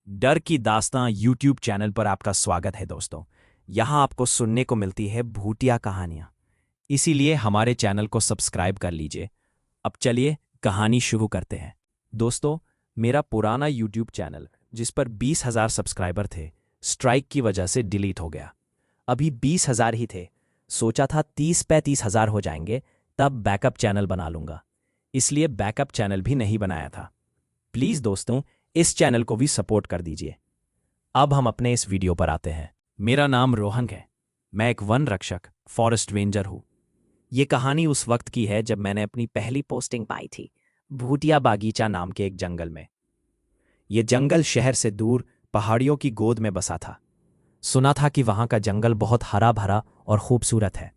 डर की दास्तां YouTube channel पर आपका स्वागत है दोस्तों। यहाँ आपको सुनने को मिलती है भूतिया कहानियाँ। इसीलिए हमारे चैनल को सब्सक्राइब कर लीजिए। अब चलिए कहानी शुरू करते हैं। दोस्तों, मेरा पुराना यूट्यूब चैनल जिस पर 20,000 सब्सक्राइबर थे, स्ट्राइक की वजह से डिलीट हो गया। अभी 20,000 ही थे। सोचा था 30-35,000 हो जाएंगे, तब बैकअप चैनल बना लूंगा। इसलिए बैकअप चैनल भी नहीं बनाया था। प्लीज़ दोस्तों, इस चैनल को भी सपोर्ट कर दीजिए। अब हम अपने इस वीडियो पर आते हैं। मेरा नाम रोहन है। मैं एक वन रक्षक फॉरेस्ट रेंजर हूँ। ये कहानी उस वक्त की है जब मैंने अपनी पहली पोस्टिंग पाई थी, भूतिया बागीचा नाम के एक जंगल में। ये जंगल शहर से दूर पहाड़ियों की गोद में बसा था। सुना था कि वहां का जंगल बहुत हरा भरा और खूबसूरत है।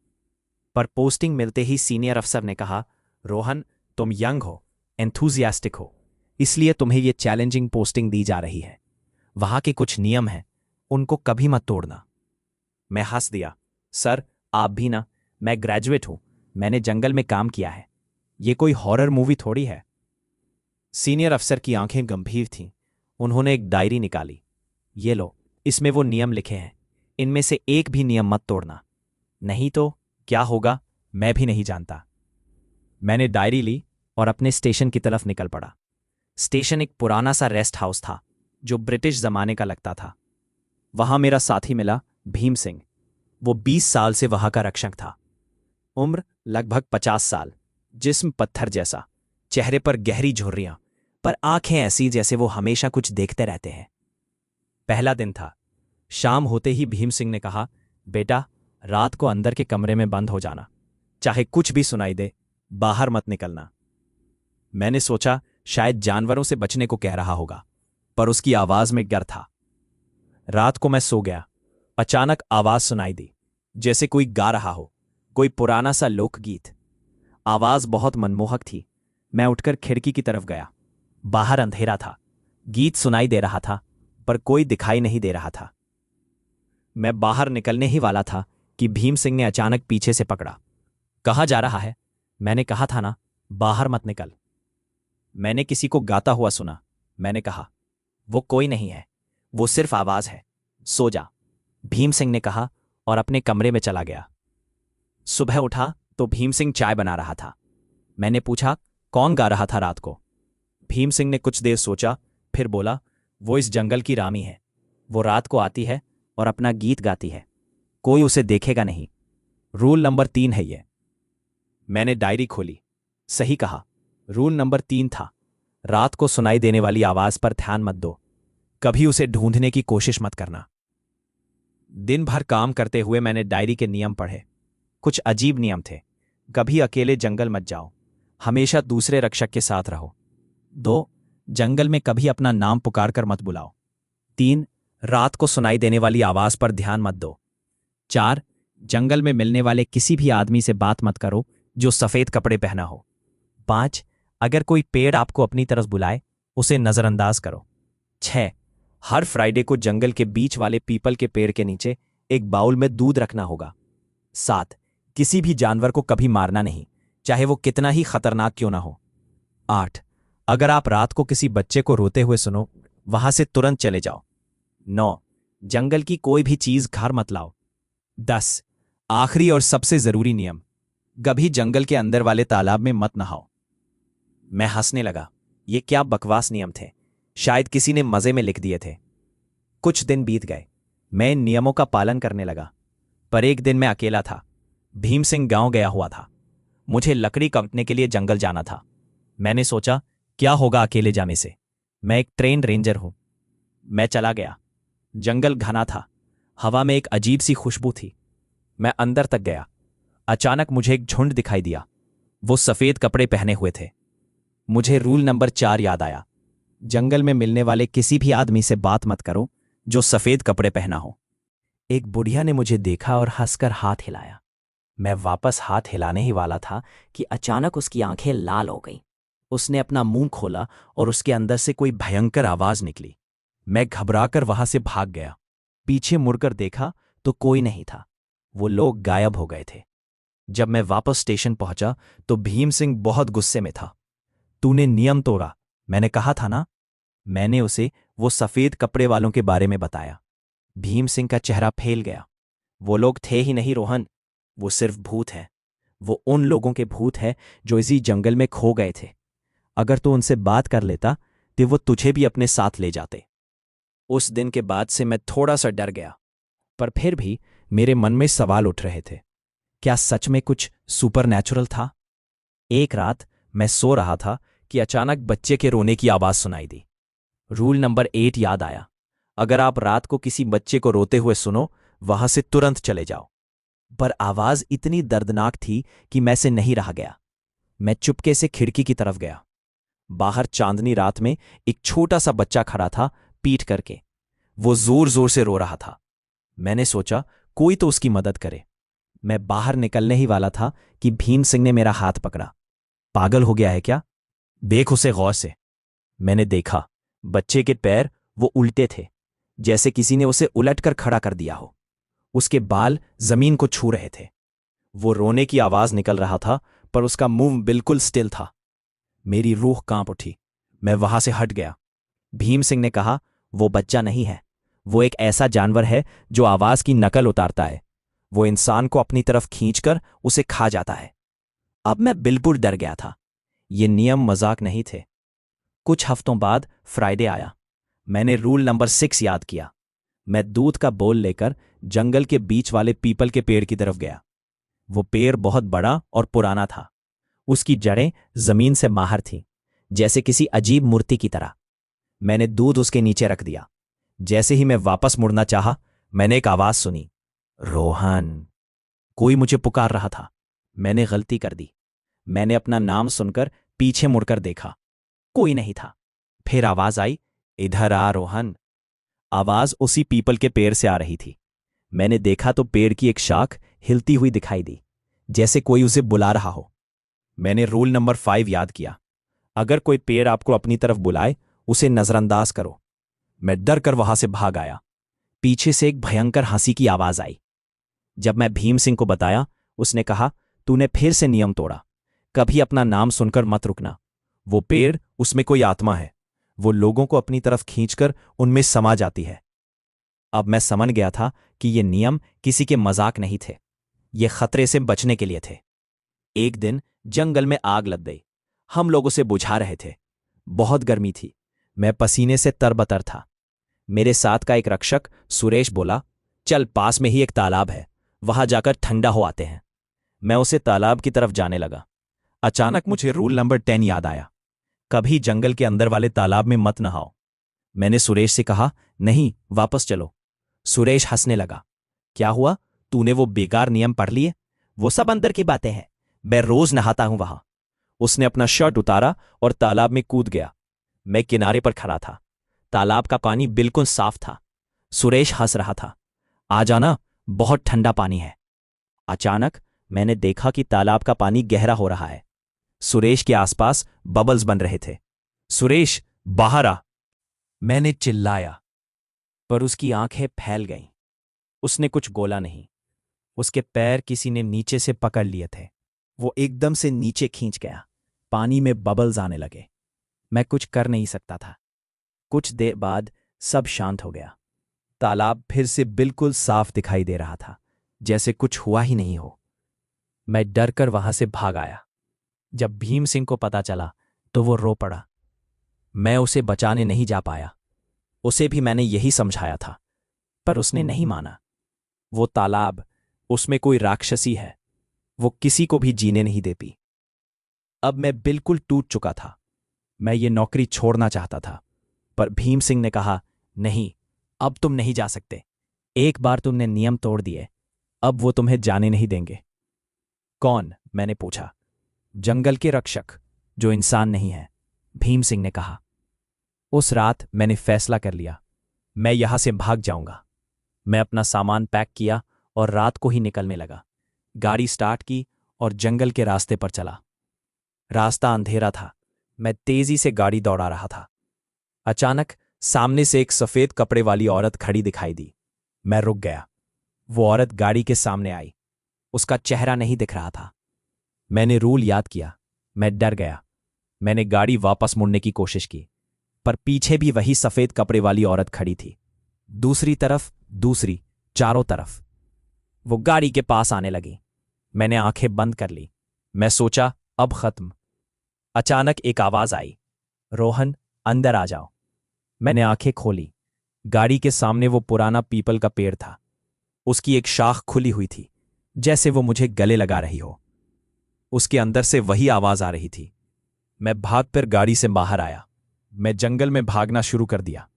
पर पोस्टिंग मिलते ही सीनियर अफसर ने कहा, रोहन, तुम यंग हो, एंथुजियास्टिक हो, इसलिए तुम्हें ये चैलेंजिंग पोस्टिंग दी जा रही है। वहां के कुछ नियम हैं, उनको कभी मत तोड़ना। मैं हंस दिया, सर आप भी ना, मैं ग्रेजुएट हूं, मैंने जंगल में काम किया है, ये कोई हॉरर मूवी थोड़ी है। सीनियर अफसर की आंखें गंभीर थीं। उन्होंने एक डायरी निकाली। ये लो, इसमें वो नियम लिखे हैं, इनमें से एक भी नियम मत तोड़ना, नहीं तो क्या होगा मैं भी नहीं जानता। मैंने डायरी ली और अपने स्टेशन की तरफ निकल पड़ा। स्टेशन एक पुराना सा रेस्ट हाउस था जो ब्रिटिश जमाने का लगता था। वहां मेरा साथी मिला, भीम सिंह। वो 20 साल से वहां का रक्षक था। उम्र लगभग 50 साल, जिस्म पत्थर जैसा, चेहरे पर गहरी झुर्रियां, पर आंखें ऐसी जैसे वो हमेशा कुछ देखते रहते हैं। पहला दिन था। शाम होते ही भीम सिंह ने कहा, बेटा, रात को अंदर के कमरे में बंद हो जाना, चाहे कुछ भी सुनाई दे, बाहर मत निकलना। मैंने सोचा शायद जानवरों से बचने को कह रहा होगा, पर उसकी आवाज में डर था। रात को मैं सो गया। अचानक आवाज सुनाई दी, जैसे कोई गा रहा हो, कोई पुराना सा लोकगीत। आवाज बहुत मनमोहक थी। मैं उठकर खिड़की की तरफ गया। बाहर अंधेरा था। गीत सुनाई दे रहा था, पर कोई दिखाई नहीं दे रहा था। मैं बाहर निकलने ही वाला था कि भीम सिंह ने अचानक पीछे से पकड़ा। कहाँ जा रहा है? मैंने कहा था ना, बाहर मत निकल। मैंने किसी को गाता हुआ सुना। मैंने कहा, वो कोई नहीं है, वो सिर्फ आवाज है, सो जा, भीम सिंह ने कहा और अपने कमरे में चला गया। सुबह उठा तो भीम सिंह चाय बना रहा था। मैंने पूछा, कौन गा रहा था रात को? भीम सिंह ने कुछ देर सोचा, फिर बोला, वो इस जंगल की रामी है। वो रात को आती है और अपना गीत गाती है, कोई उसे देखेगा नहीं। रूल नंबर 3 है ये। मैंने डायरी खोली। सही कहा, रूल नंबर 3 था, रात को सुनाई देने वाली आवाज पर ध्यान मत दो, कभी उसे ढूंढने की कोशिश मत करना। दिन भर काम करते हुए मैंने डायरी के नियम पढ़े। कुछ अजीब नियम थे। कभी अकेले जंगल मत जाओ, हमेशा दूसरे रक्षक के साथ रहो। 2, जंगल में कभी अपना नाम पुकार कर मत बुलाओ। 3, रात को सुनाई देने वाली आवाज पर ध्यान मत दो। 4, जंगल में मिलने वाले किसी भी आदमी से बात मत करो जो सफेद कपड़े पहना हो। 5, अगर कोई पेड़ आपको अपनी तरफ बुलाए, उसे नजरअंदाज करो। 6, हर फ्राइडे को जंगल के बीच वाले पीपल के पेड़ के नीचे एक बाउल में दूध रखना होगा। 7, किसी भी जानवर को कभी मारना नहीं, चाहे वो कितना ही खतरनाक क्यों ना हो। 8, अगर आप रात को किसी बच्चे को रोते हुए सुनो, वहां से तुरंत चले जाओ। 9, जंगल की कोई भी चीज घर मत लाओ। 10, आखिरी और सबसे जरूरी नियम, कभी जंगल के अंदर वाले तालाब में मत नहाओ। मैं हंसने लगा। ये क्या बकवास नियम थे, शायद किसी ने मजे में लिख दिए थे। कुछ दिन बीत गए। मैं इन नियमों का पालन करने लगा, पर एक दिन मैं अकेला था। भीम सिंह गांव गया हुआ था। मुझे लकड़ी काटने के लिए जंगल जाना था। मैंने सोचा, क्या होगा अकेले जाने से, मैं एक ट्रेन रेंजर हूं। मैं चला गया। जंगल घना था, हवा में एक अजीब सी खुशबू थी। मैं अंदर तक गया। अचानक मुझे एक झुंड दिखाई दिया। वो सफेद कपड़े पहने हुए थे। मुझे रूल नंबर 4 याद आया, जंगल में मिलने वाले किसी भी आदमी से बात मत करो जो सफेद कपड़े पहना हो। एक बुढ़िया ने मुझे देखा और हंसकर हाथ हिलाया। मैं वापस हाथ हिलाने ही वाला था कि अचानक उसकी आंखें लाल हो गईं। उसने अपना मुंह खोला और उसके अंदर से कोई भयंकर आवाज निकली। मैं घबराकर वहां से भाग गया। पीछे मुड़कर देखा तो कोई नहीं था, वो लोग गायब हो गए थे। जब मैं वापस स्टेशन पहुंचा तो भीम सिंह बहुत गुस्से में था। तूने नियम तोड़ा, मैंने कहा था ना। मैंने उसे वो सफ़ेद कपड़े वालों के बारे में बताया। भीम सिंह का चेहरा फैल गया। वो लोग थे ही नहीं रोहन, वो सिर्फ भूत हैं। वो उन लोगों के भूत हैं जो इसी जंगल में खो गए थे। अगर तू उनसे बात कर लेता तो वो तुझे भी अपने साथ ले जाते। उस दिन के बाद से मैं थोड़ा सा डर गया, पर फिर भी मेरे मन में सवाल उठ रहे थे। क्या सच में कुछ सुपरनैचुरल था? एक रात मैं सो रहा था कि अचानक बच्चे के रोने की आवाज सुनाई दी। रूल नंबर 8 याद आया। अगर आप रात को किसी बच्चे को रोते हुए सुनो, वहां से तुरंत चले जाओ। पर आवाज इतनी दर्दनाक थी कि मैं से नहीं रहा गया। मैं चुपके से खिड़की की तरफ गया। बाहर चांदनी रात में एक छोटा सा बच्चा खड़ा था, पीठ करके। वो जोर जोर से रो रहा था। मैंने सोचा कोई तो उसकी मदद करे। मैं बाहर निकलने ही वाला था कि भीम सिंह ने मेरा हाथ पकड़ा। पागल हो गया है क्या? देख उसे गौर से। मैंने देखा, बच्चे के पैर वो उल्टे थे, जैसे किसी ने उसे उलटकर खड़ा कर दिया हो। उसके बाल जमीन को छू रहे थे। वो रोने की आवाज निकल रहा था, पर उसका मुंह बिल्कुल स्टिल था। मेरी रूह कांप उठी। मैं वहां से हट गया। भीम सिंह ने कहा, वो बच्चा नहीं है, वो एक ऐसा जानवर है जो आवाज की नकल उतारता है। वो इंसान को अपनी तरफ खींचकर उसे खा जाता है। अब मैं बिल्कुल डर गया था। ये नियम मजाक नहीं थे। कुछ हफ्तों बाद फ्राइडे आया। मैंने रूल नंबर 6 याद किया। मैं दूध का बोल लेकर जंगल के बीच वाले पीपल के पेड़ की तरफ गया। वो पेड़ बहुत बड़ा और पुराना था। उसकी जड़ें जमीन से बाहर थीं, जैसे किसी अजीब मूर्ति की तरह। मैंने दूध उसके नीचे रख दिया। जैसे ही मैं वापस मुड़ना चाहा, मैंने एक आवाज सुनी, रोहन। कोई मुझे पुकार रहा था। मैंने गलती कर दी। मैंने अपना नाम सुनकर पीछे मुड़कर देखा। कोई नहीं था। फिर आवाज आई, इधर आ रोहन। आवाज उसी पीपल के पेड़ से आ रही थी। मैंने देखा तो पेड़ की एक शाख हिलती हुई दिखाई दी, जैसे कोई उसे बुला रहा हो। मैंने रूल नंबर 5 याद किया। अगर कोई पेड़ आपको अपनी तरफ बुलाए, उसे नजरअंदाज करो। मैं डर कर वहां से भाग आया। पीछे से एक भयंकर हंसी की आवाज आई। जब मैं भीम सिंह को बताया, उसने कहा, तूने फिर से नियम तोड़ा। कभी अपना नाम सुनकर मत रुकना। वो पेड़, उसमें कोई आत्मा है। वो लोगों को अपनी तरफ खींचकर उनमें समा जाती है। अब मैं समझ गया था कि ये नियम किसी के मजाक नहीं थे। ये खतरे से बचने के लिए थे। एक दिन जंगल में आग लग गई। हम लोग उसे बुझा रहे थे। बहुत गर्मी थी। मैं पसीने से तरबतर था। मेरे साथ का एक रक्षक सुरेश बोला, चल पास में ही एक तालाब है, वहां जाकर ठंडा हो आते हैं। मैं उसे तालाब की तरफ जाने लगा। अचानक मुझे रूल नंबर 10 याद आया। कभी जंगल के अंदर वाले तालाब में मत नहाओ। मैंने सुरेश से कहा, नहीं, वापस चलो। सुरेश हंसने लगा। क्या हुआ? तूने वो बेकार नियम पढ़ लिए? वो सब अंदर की बातें हैं। मैं रोज नहाता हूं वहां। उसने अपना शर्ट उतारा और तालाब में कूद गया। मैं किनारे पर खड़ा था। तालाब का पानी बिल्कुल साफ था। सुरेश हंस रहा था। आ जाना, बहुत ठंडा पानी है। अचानक मैंने देखा कि तालाब का पानी गहरा हो रहा है। सुरेश के आसपास बबल्स बन रहे थे। सुरेश, बाहर आ! मैंने चिल्लाया, पर उसकी आंखें फैल गईं। उसने कुछ बोला नहीं। उसके पैर किसी ने नीचे से पकड़ लिए थे। वो एकदम से नीचे खींच गया। पानी में बबल्स आने लगे। मैं कुछ कर नहीं सकता था। कुछ देर बाद सब शांत हो गया। तालाब फिर से बिल्कुल साफ दिखाई दे रहा था, जैसे कुछ हुआ ही नहीं हो। मैं डर कर वहां से भाग आया। जब भीम सिंह को पता चला तो वो रो पड़ा। मैं उसे बचाने नहीं जा पाया। उसे भी मैंने यही समझाया था, पर उसने नहीं माना। वो तालाब, उसमें कोई राक्षसी है। वो किसी को भी जीने नहीं देती। अब मैं बिल्कुल टूट चुका था। मैं ये नौकरी छोड़ना चाहता था, पर भीम सिंह ने कहा, नहीं, अब तुम नहीं जा सकते। एक बार तुमने नियम तोड़ दिए, अब वो तुम्हें जाने नहीं देंगे। कौन? मैंने पूछा। जंगल के रक्षक, जो इंसान नहीं है, भीम सिंह ने कहा। उस रात मैंने फैसला कर लिया, मैं यहां से भाग जाऊंगा। मैं अपना सामान पैक किया और रात को ही निकलने लगा। गाड़ी स्टार्ट की और जंगल के रास्ते पर चला। रास्ता अंधेरा था। मैं तेजी से गाड़ी दौड़ा रहा था। अचानक सामने से एक सफेद कपड़े वाली औरत खड़ी दिखाई दी। मैं रुक गया। वो औरत गाड़ी के सामने आई। उसका चेहरा नहीं दिख रहा था। मैंने रूल याद किया। मैं डर गया। मैंने गाड़ी वापस मुड़ने की कोशिश की। पर पीछे भी वही सफेद कपड़े वाली औरत खड़ी थी। दूसरी तरफ, दूसरी, चारों तरफ। वो गाड़ी के पास आने लगी। मैंने आंखें बंद कर ली। मैं सोचा अब खत्म। अचानक एक आवाज आई, रोहन, अंदर आ जाओ। मैंने आंखें खोली। गाड़ी के सामने वो पुराना पीपल का पेड़ था। उसकी एक शाख खुली हुई थी, जैसे वो मुझे गले लगा रही हो। उसके अंदर से वही आवाज आ रही थी। मैं भाग कर गाड़ी से बाहर आया। मैं जंगल में भागना शुरू कर दिया।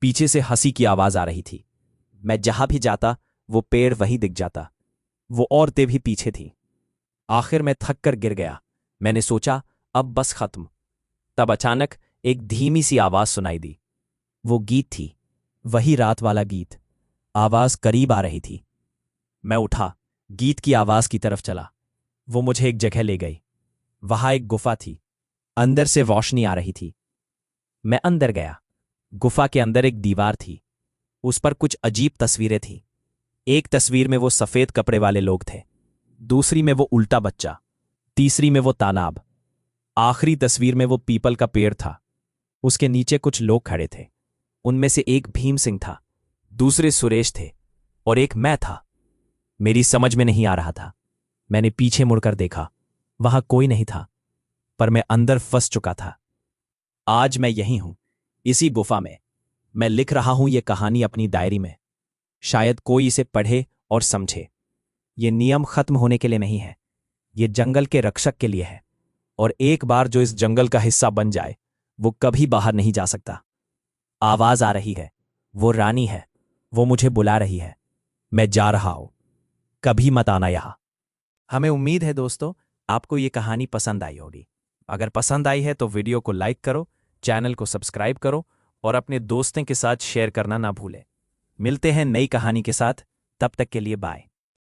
पीछे से हंसी की आवाज आ रही थी। मैं जहां भी जाता वो पेड़ वहीं दिख जाता। वो औरतें भी पीछे थीं। आखिर मैं थक कर गिर गया। मैंने सोचा अब बस खत्म। तब अचानक एक धीमी सी आवाज सुनाई दी। वो गीत थी, वही रात वाला गीत। आवाज करीब आ रही थी। मैं उठा, गीत की आवाज की तरफ चला। वो मुझे एक जगह ले गई। वहां एक गुफा थी। अंदर से रोशनी आ रही थी। मैं अंदर गया। गुफा के अंदर एक दीवार थी। उस पर कुछ अजीब तस्वीरें थीं। एक तस्वीर में वो सफेद कपड़े वाले लोग थे, दूसरी में वो उल्टा बच्चा, तीसरी में वो तालाब, आखिरी तस्वीर में वो पीपल का पेड़ था। उसके नीचे कुछ लोग खड़े थे। उनमें से एक भीम सिंह था, दूसरे सुरेश थे और एक मैं था। मेरी समझ में नहीं आ रहा था। मैंने पीछे मुड़कर देखा, वहां कोई नहीं था, पर मैं अंदर फंस चुका था। आज मैं यहीं हूं, इसी गुफा में। मैं लिख रहा हूं ये कहानी अपनी डायरी में। शायद कोई इसे पढ़े और समझे। ये नियम खत्म होने के लिए नहीं है, ये जंगल के रक्षक के लिए है। और एक बार जो इस जंगल का हिस्सा बन जाए, वो कभी बाहर नहीं जा सकता। आवाज आ रही है, वो रानी है, वो मुझे बुला रही है। मैं जा रहा हूं, कभी मत आना यहां। हमें उम्मीद है दोस्तों, आपको ये कहानी पसंद आई होगी। अगर पसंद आई है तो वीडियो को लाइक करो, चैनल को सब्सक्राइब करो और अपने दोस्तों के साथ शेयर करना ना भूलें। मिलते हैं नई कहानी के साथ, तब तक के लिए बाय।